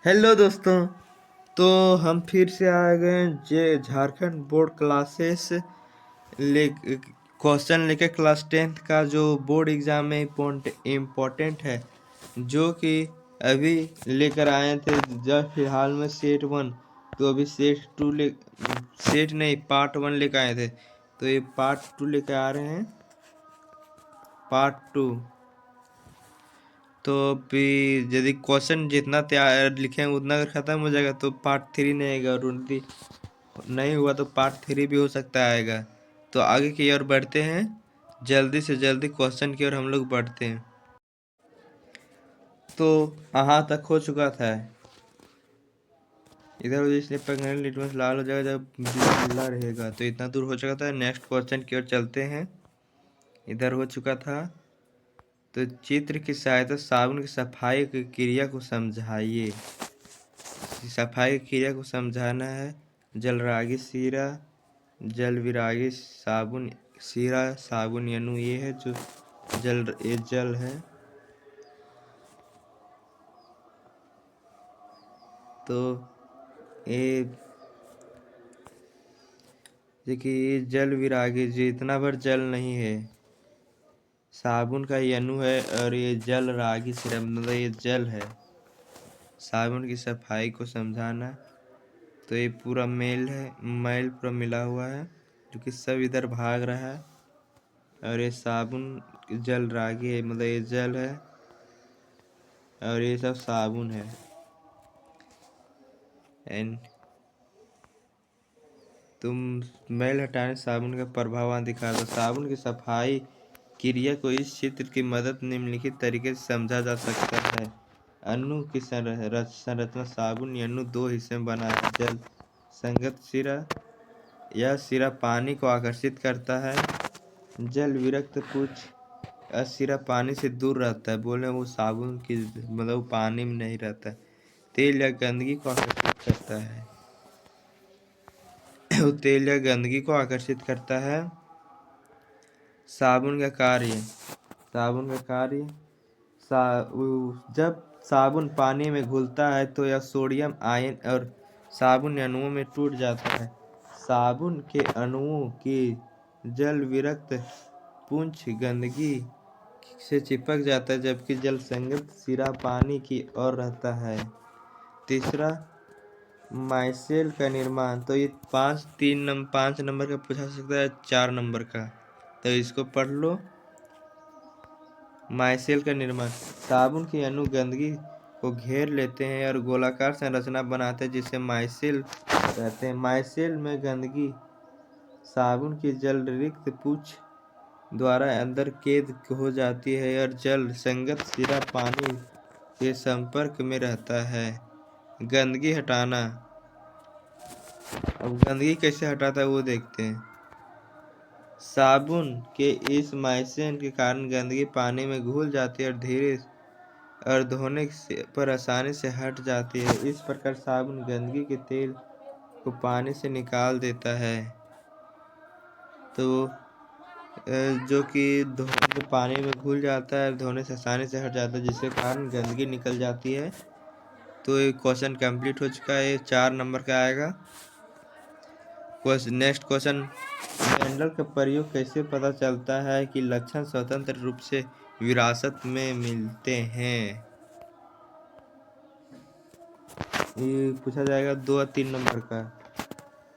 Hello दोस्तों। तो हम फिर से आ गए जे झारखंड बोर्ड क्लासेस ले क्वेश्चन लेके क्लास 10th का जो बोर्ड एग्ज़ाम में इम्पोर्टेंट है, जो कि अभी लेकर आए थे जब फिलहाल में सेट 1। तो अभी सेट नहीं, पार्ट 1 लेकर आए थे। तो ये पार्ट 2 लेकर आ रहे हैं, पार्ट 2। तो फिर यदि क्वेश्चन जितना तैयार लिखेंगे उतना अगर ख़त्म हो जाएगा तो पार्ट 3 नहीं आएगा, और यदि नहीं हुआ तो पार्ट 3 भी हो सकता है आएगा। तो आगे की ओर बढ़ते हैं, जल्दी से जल्दी क्वेश्चन की ओर हम लोग बढ़ते हैं। तो यहाँ तक हो चुका था, इधर उधर इसलिए पकड़ने लिटमस लाल हो जाएगा जब बिल्ला रहेगा। तो इतना दूर हो चुका था, नेक्स्ट क्वेश्चन की ओर चलते हैं। इधर हो चुका था, तो चित्र की सहायता साबुन की सफाई की क्रिया को समझाइए। सफाई की क्रिया को समझाना है। जलरागी सीरा, जल विरागी साबुन, सीरा साबुन यानु ये है जो ये जल है। तो ये देखिए जल विरागी जितना भर जल नहीं है, साबुन का यनु है, और ये जल रागी सीरा मतलब ये जल है। साबुन की सफाई को समझाना, तो ये पूरा मैल पूरा मिला हुआ है जो कि सब इधर भाग रहा है। और ये साबुन जल रागी है मतलब ये जल है, और ये सब साबुन है। एंड तुम मैल हटाने साबुन का प्रभाव दिखा दो। साबुन की सफाई क्रिया को इस चित्र की मदद निम्नलिखित तरीके से समझा जा सकता है। अणु की संरचना साबुन अणु दो हिस्से में बना है। जल संगत सिरा, यह सिरा पानी को आकर्षित करता है। जल विरक्त पुच्छ, यह सिरा पानी से दूर रहता है। बोले वो साबुन की मतलब पानी में नहीं रहता। तेल या गंदगी को आकर्षित करता है, तेल या गंदगी को आकर्षित करता है। साबुन का कार्य, साबुन का कार्य जब साबुन पानी में घुलता है तो यह सोडियम आयन और साबुन अणुओं में टूट जाता है। साबुन के अणुओं की जल विरक्त पुंछ गंदगी से चिपक जाता है, जबकि जल संगत सिरा पानी की ओर रहता है। तीसरा, माइसेल का निर्माण। तो ये 5 नंबर का पूछा सकता है, 4 नंबर का, तो इसको पढ़ लो। माइसेल का निर्माण, साबुन की अणु गंदगी को घेर लेते हैं और गोलाकार संरचना बनाते हैं जिसे माइसेल कहते हैं। माइसेल में गंदगी साबुन की जल रिक्त पूछ द्वारा अंदर कैद हो जाती है और जल संगत सिरा पानी के संपर्क में रहता है। गंदगी हटाना, अब गंदगी कैसे हटाता है वो देखते हैं। साबुन के इस माइसेन के कारण गंदगी पानी में घुल जाती है और धोने पर आसानी से हट जाती है। इस प्रकार साबुन गंदगी के तेल को पानी से निकाल देता है, तो जो कि धोने पानी में घुल जाता है, धोने से आसानी से हट जाता है, जिसके कारण गंदगी निकल जाती है। तो ये क्वेश्चन कंप्लीट हो चुका है, 4 नंबर का आएगा। नेक्स्ट क्वेश्चन, मेंडल का प्रयोग कैसे पता चलता है कि लक्षण स्वतंत्र रूप से विरासत में मिलते हैं। ये पूछा जाएगा 2 और 3 नंबर का।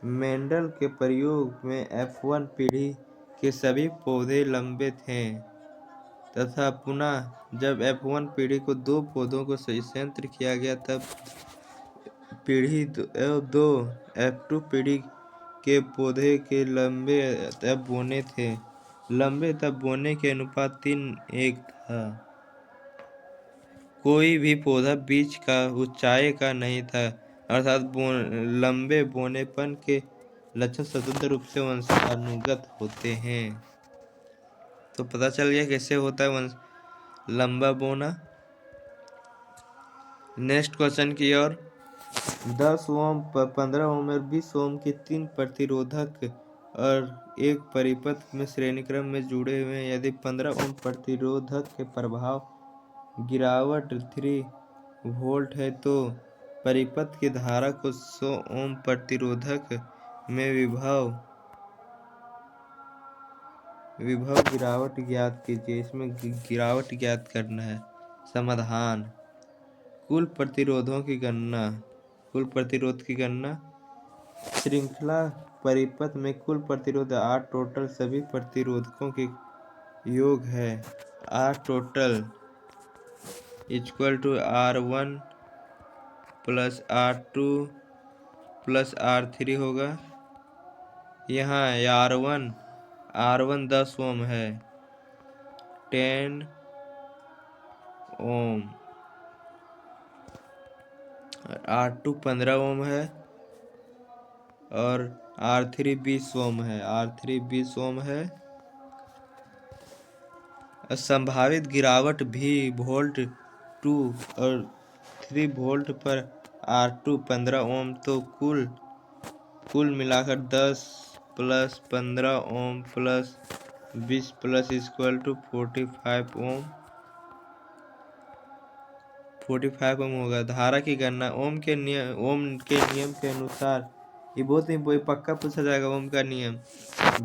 मेंडल के प्रयोग में F1 पीढ़ी के सभी पौधे लंबे थे, तथा पुनः जब F1 पीढ़ी को 2 पौधों को संयंत्र किया गया तब पीढ़ी 2 F2 पीढ़ी के पौधे के लंबे तब बोने थे। लंबे तब बोने के अनुपात 3:1 था। कोई भी पौधा बीच का ऊंचाई का नहीं था, अर्थात लंबे बोनेपन के लक्षण स्वतंत्र रूप से वंशानुगत होते हैं। तो पता चल गया कैसे होता है लंबा बोना। नेक्स्ट क्वेश्चन की ओर, 10 ओम 15 ओम और 20 ओम के 3 प्रतिरोधक और एक परिपथ में श्रेणी क्रम में जुड़े हुए हैं। यदि 15 ओम प्रतिरोधक के प्रभाव गिरावट 3 वोल्ट है तो परिपथ की धारा को 100 ओम प्रतिरोधक में विभव गिरावट ज्ञात कीजिए। इसमें गिरावट ज्ञात करना है। समाधान: कुल प्रतिरोध की गणना। श्रृंखला परिपथ में कुल प्रतिरोध R टोटल सभी प्रतिरोधकों के योग है। R total equal to R1 plus R2 plus R3 होगा। यहाँ R1 10 ओम है, 10 ओम। R2 15 ओम है और R3 20 ओम है। संभावित गिरावट भी वोल्ट 2 और 3 वोल्ट पर R2 15 ओम, तो कुल मिलाकर 10 plus 15 ohm plus 20 plus equal to 45 ohm. 45 ohm होगा। धारा की गणना ओम के नियम के अनुसार, ये बहुत ही पक्का पूछा जाएगा। ओम का नियम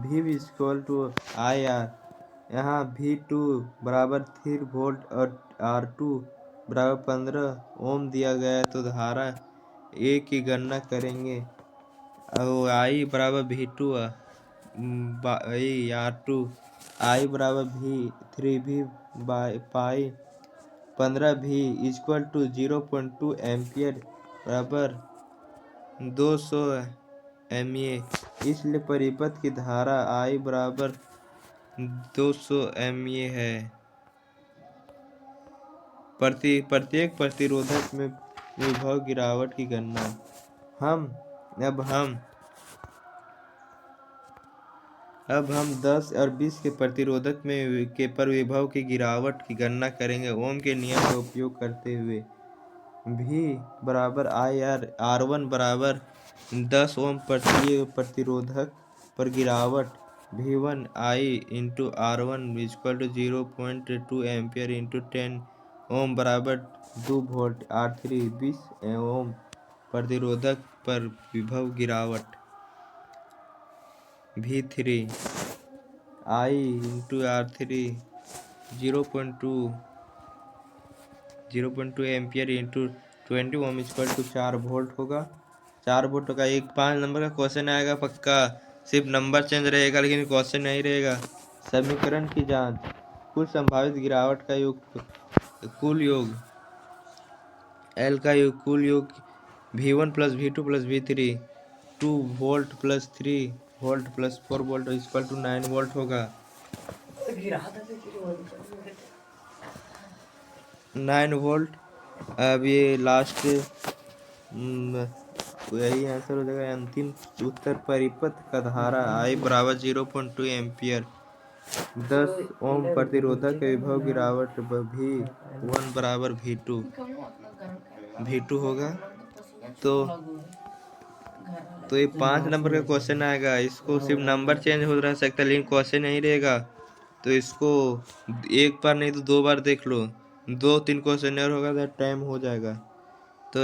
V इक्वल टू IR। यहाँ V2 बराबर 3 वोल्ट और R2 बराबर 15 ओम दिया गया है, तो धारा A की गणना करेंगे। और I बराबर V2 R2, I बराबर V3 पाई 15 V इक्वल टू 0.2 एम्पियर बराबर 200 MA। इसलिए परिपथ की धारा I बराबर 200 MA है। प्रत्येक प्रतिरोधक में विभव गिरावट की गणना। अब हम 10 और 20 के प्रतिरोधक में पर विभव की गिरावट की गणना करेंगे ओम के नियम का उपयोग करते हुए। V बराबर IR। R1 बराबर 10 ओम प्रतिरोधक पर गिरावट V1 I into R1 equal to 0.2 ampere into 10 ohm बराबर 2 वोल्ट। R3 20 ओम प्रतिरोधक पर विभव गिरावट V3 I into R3 0.2 ampere into 20 ohm equal to 4 volt होगा। 4 वोल्ट का 5 नंबर का क्वेश्चन आएगा पक्का। सिर्फ नंबर चेंज रहेगा लेकिन क्वेश्चन नहीं रहेगा। समीकरण की जांच: कुल संभावित गिरावट का कुल योग L का कुल योग V1 plus V2 plus V3 2 volt plus 3 volt plus 4 volt equal to 9 volt होगा। 9 वोल्ट। अब ये लास्ट यही आंसर हो जाएगा। अंतिम उत्तर: परिपथ का धारा I बराबर 0.2 एम्पियर 10 ओम प्रतिरोधक के विभव गिरावट V1 बराबर V2 होगा। तो ये 5 नंबर का क्वेश्चन आएगा। इसको सिर्फ नंबर चेंज हो रह सकता है लेकिन क्वेश्चन नहीं रहेगा। तो इसको एक बार नहीं तो 2 बार देख लो। 2-3 क्वेश्चन और होगा तो टाइम हो जाएगा। तो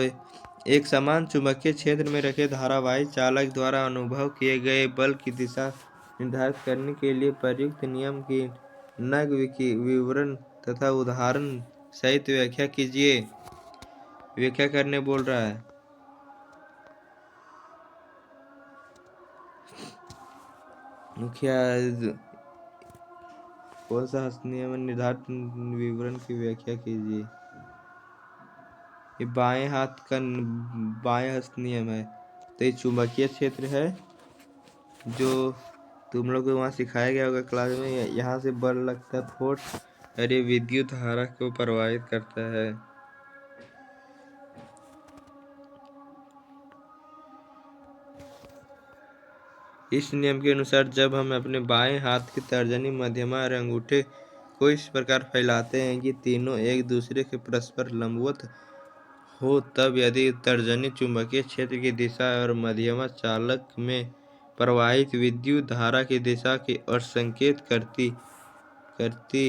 एक समान चुंबकीय क्षेत्र में रखे धारावाही चालक द्वारा अनुभव किए गए बल की दिशा निर्धारित करने के लिए प्रयुक्त नियम की नग विवरण तथा उदाहरण सहित व्याख्या कीजिए। व्याख्या करने बोल रहा है। मुखिया कौन सा नियम निर्धारित विवरण की व्याख्या कीजिए। ये बाएं हस्त नियम है। तो ये चुंबकीय क्षेत्र है जो तुम लोग को वहाँ सिखाया गया होगा क्लास में। यहाँ से बल लगता है फोर्स और ये विद्युत धारा को प्रवाहित करता है। इस नियम के अनुसार जब हम अपने बाएं हाथ की तर्जनी, मध्यमा और अंगूठे को इस प्रकार फैलाते हैं कि तीनों एक दूसरे के परस्पर लंबवत हो, तब यदि तर्जनी चुंबकीय क्षेत्र की दिशा और मध्यमा चालक में प्रवाहित विद्युत धारा की दिशा की ओर संकेत करती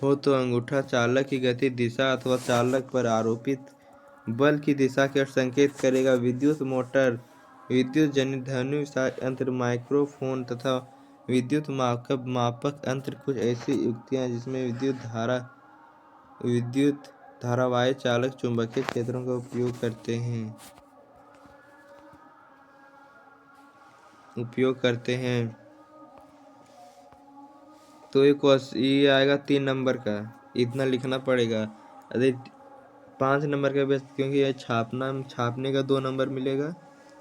हो तो अंगूठा चालक की गति दिशा अथवा चालक पर आरोपित बल की दिशा के संकेत करेगा। विद्युत मोटर, विद्युत जनित ध्वनि विसारक यंत्र, माइक्रोफोन तथा विद्युत मापक यंत्र कुछ ऐसी युक्तियां हैं जिसमें विद्युत धारावाही चालक चुंबकीय क्षेत्रों का उपयोग करते हैं। तो ये आएगा 3 नंबर का, इतना लिखना पड़ेगा। अरे 5 नंबर का बेस, क्योंकि ये छापने का 2 नंबर मिलेगा,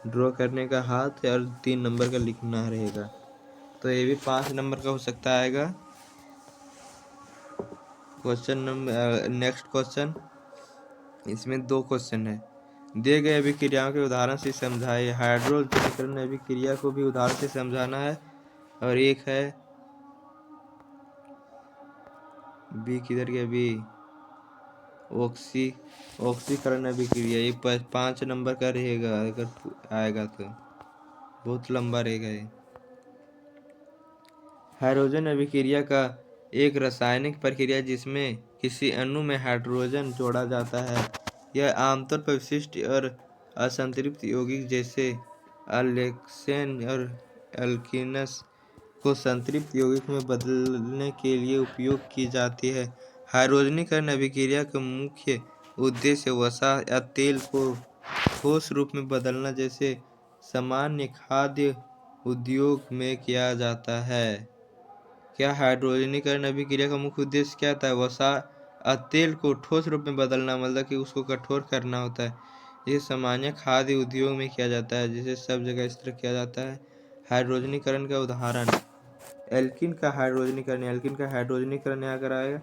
ड्रॉ करने का हाथ और 3 नंबर का लिखना रहेगा। तो ये भी 5 नंबर का हो सकता आएगा। क्वेश्चन नंबर नेक्स्ट क्वेश्चन, इसमें 2 क्वेश्चन है। दिए गए अभिक्रियाओं के उदाहरण से समझाइए। हाइड्रोजनीकरण अभिक्रिया को भी उदाहरण से समझाना है। और एक है बी, किधर गया बी, ऑक्सीकरण अभिक्रिया। ये 5 नंबर का रहेगा, अगर आएगा तो बहुत लंबा रहेगा ये। हाइड्रोजन अभिक्रिया का एक रासायनिक प्रक्रिया जिसमें किसी अणु में हाइड्रोजन जोड़ा जाता है। यह आमतौर पर विशिष्ट और असंतृप्त यौगिक जैसे अलेक्सेन और एल्कीनस को संतृप्त यौगिक में बदलने के लिए उपयोग की जाती है। हाइड्रोजनीकरण अभिक्रिया का मुख्य उद्देश्य वसा या तेल को ठोस रूप में बदलना जैसे सामान्य खाद्य उद्योग में किया जाता है। क्या हाइड्रोजनीकरण अभिक्रिया का मुख्य उद्देश्य क्या था? वसा या तेल को ठोस रूप में बदलना, मतलब कि उसको कठोर करना होता है। ये सामान्य खाद्य उद्योग में किया जाता है, जिसे सब जगह इस तरह किया जाता है। हाइड्रोजनीकरण का उदाहरण, एल्किन का हाइड्रोजनीकरण यहाँ कर आएगा।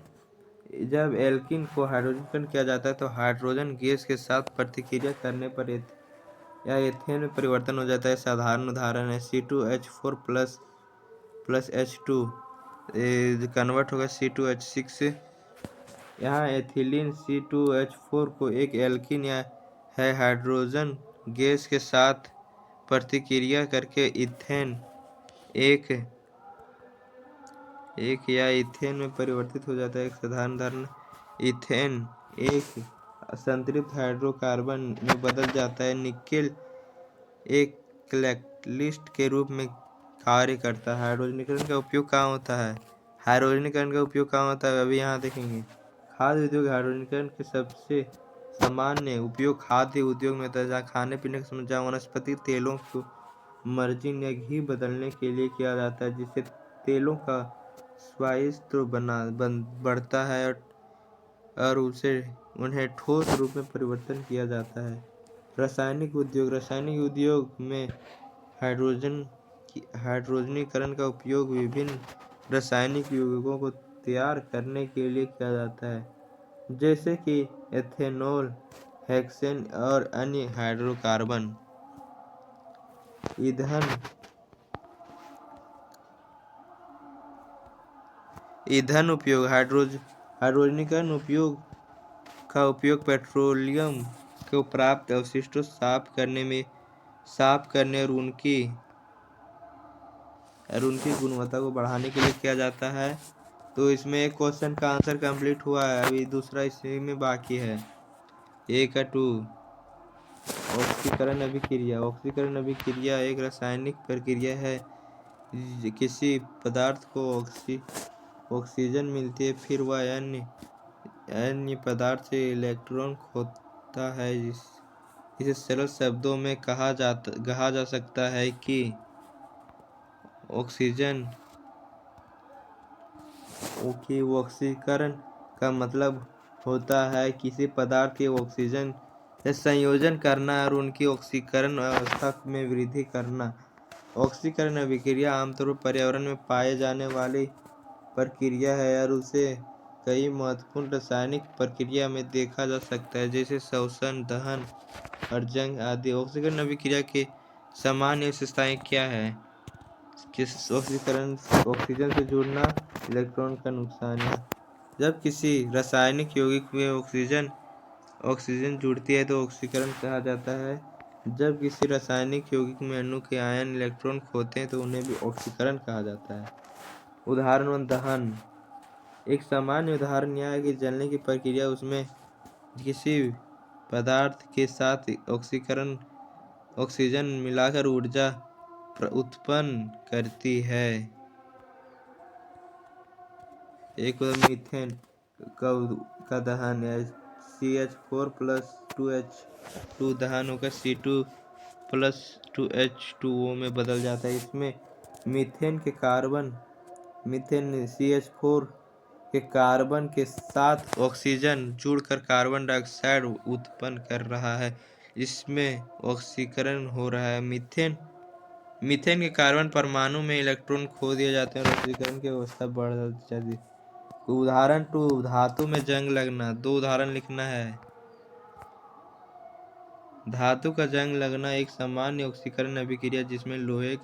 जब एल्किन को हाइड्रोजनीकरण किया जाता है तो हाइड्रोजन गैस के साथ प्रतिक्रिया करने पर या एथेन में परिवर्तन हो जाता है। साधारण उदाहरण है C2H4 प्लस H2 कन्वर्ट होगा C2H6 से। यहाँ एथिलीन C2H4 को एक एल्किन या है हाइड्रोजन गैस के साथ प्रतिक्रिया करके इथेन एक या इथेन में परिवर्तित हो जाता है। एक साधारण उदाहरण, इथेन एक संतृप्त हाइड्रोकार्बन में बदल जाता है। निकेल एक कैटलिस्ट के रूप में कार्य करता है। हाइड्रोजनीकरण का उपयोग कहाँ होता है? अभी यहाँ देखेंगे। खाद्य उद्योग, हाइड्रोजनीकरण के सबसे सामान्य उपयोग खाद्य उद्योग में होता है, जहाँ खाने पीने के समय जहाँ वनस्पति तेलों को मार्जिन या घी बदलने के लिए किया जाता है, जिससे तेलों का स्वायत्त बढ़ता है और उन्हें ठोस रूप में परिवर्तन किया जाता है। रासायनिक उद्योग में हाइड्रोजनीकरण का उपयोग विभिन्न रासायनिक यौगिकों को तैयार करने के लिए किया जाता है, जैसे कि एथेनॉल, हेक्सेन और अन्य हाइड्रोकार्बन। ईंधन उपयोग, हाइड्रोजनीकरण का उपयोग पेट्रोलियम को प्राप्त अवशिष्टों साफ करने और उनकी गुणवत्ता को बढ़ाने के लिए किया जाता है। तो इसमें एक क्वेश्चन का आंसर कंप्लीट हुआ है, अभी दूसरा इसी में बाकी है। 1-2 ऑक्सीकरण अभिक्रिया एक रासायनिक प्रक्रिया है। किसी पदार्थ को ऑक्सीजन मिलती है, फिर वह अन्य पदार्थ से इलेक्ट्रॉन खोता है। इसे सरल शब्दों में कहा जा सकता है कि ऑक्सीकरण का मतलब होता है किसी पदार्थ के ऑक्सीजन से संयोजन करना और उनकी ऑक्सीकरण अवस्था में वृद्धि करना। ऑक्सीकरण अभिक्रिया आमतौर पर पर्यावरण में पाए जाने वाली प्रक्रिया है और उसे कई महत्वपूर्ण रासायनिक प्रक्रिया में देखा जा सकता है, जैसे श्वसन, दहन और जंग आदि। ऑक्सीकरण अभिक्रिया की सामान्य विशेषताएं क्या है? ऑक्सीजन से जुड़ना, इलेक्ट्रॉन का नुकसान है। जब किसी रासायनिक यौगिक में ऑक्सीजन जुड़ती है तो ऑक्सीकरण कहा जाता है। जब किसी रासायनिक यौगिक में अणु के आयन इलेक्ट्रॉन खोते हैं तो उन्हें भी ऑक्सीकरण कहा जाता है। उदाहरण दहन, एक सामान्य उदाहरण यह है कि जलने की प्रक्रिया उसमें किसी पदार्थ के साथ ऑक्सीजन मिलाकर ऊर्जा उत्पन्न करती है। एक मीथेन का दहन है, CH4+2H2 दहन होकर C2+2H2O में बदल जाता है। इसमें मीथेन CH4 के कार्बन के साथ ऑक्सीजन जुड़कर कार्बन डाइऑक्साइड उत्पन्न कर रहा है। इसमें ऑक्सीकरण हो रहा है। मीथेन के कार्बन परमाणु में इलेक्ट्रॉन खो दिए जाते हैं और ऑक्सीकरण की अवस्था बढ़ जाती है। उदाहरण 2, धातु में जंग लगना। 2 उदाहरण लिखना है। धातु का जंग लगना एक सामान्य ऑक्सीकरण अभिक्रिया जिसमें लोहे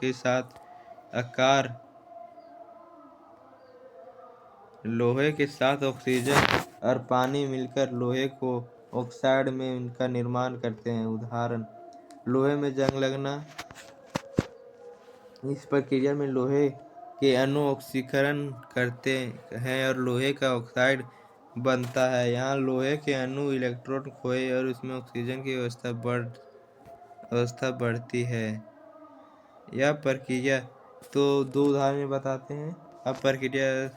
के साथ ऑक्सीजन और पानी मिलकर लोहे को ऑक्साइड में इनका निर्माण करते हैं। उदाहरण, लोहे में जंग लगना। इस प्रक्रिया में लोहे के अणु ऑक्सीकरण करते हैं और लोहे का ऑक्साइड बनता है। यहाँ लोहे के अणु इलेक्ट्रॉन खोए और उसमें ऑक्सीजन की अवस्था बढ़ती है। यह प्रक्रिया तो 2 उदाहरण बताते हैं। अब प्रक्रिया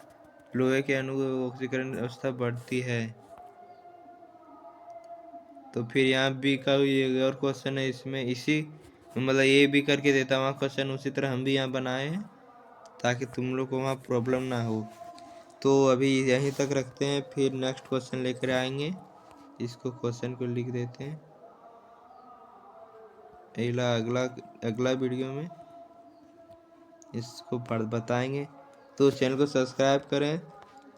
लोहे के अणु ऑक्सीकरण अवस्था बढ़ती है। तो फिर यहाँ बी का ये और क्वेश्चन है, इसमें इसी मतलब ये भी करके देता वहाँ क्वेश्चन, उसी तरह हम भी यहाँ बनाए हैं ताकि तुम लोग को वहाँ प्रॉब्लम ना हो। तो अभी यहीं तक रखते हैं, फिर नेक्स्ट क्वेश्चन लेकर आएंगे। इसको क्वेश्चन को लिख देते हैं, अगला वीडियो में इसको बताएंगे। तो चैनल को सब्सक्राइब करें।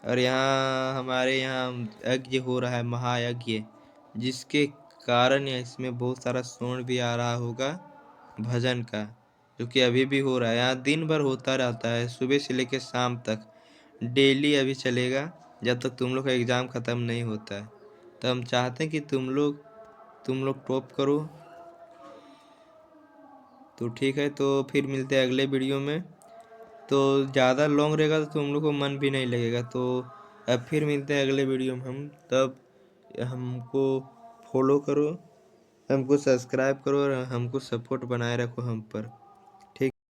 और यहाँ हमारे यहाँ यज्ञ हो रहा है, महायज्ञ, जिसके कारण इसमें बहुत सारा साउंड भी आ रहा होगा भजन का, जो कि अभी भी हो रहा है। यहाँ दिन भर होता रहता है, सुबह से लेकर शाम तक डेली अभी चलेगा जब तक तुम लोग का एग्ज़ाम ख़त्म नहीं होता है। तो हम चाहते हैं कि तुम लोग टॉप करो। तो ठीक है, तो फिर मिलते हैं अगले वीडियो में। तो ज़्यादा लॉन्ग रहेगा तो तुम लोग को मन भी नहीं लगेगा। तो अब फिर मिलते हैं अगले वीडियो में हम, तब हमको फॉलो करो, हमको सब्सक्राइब करो और हमको सपोर्ट बनाए रखो हम पर।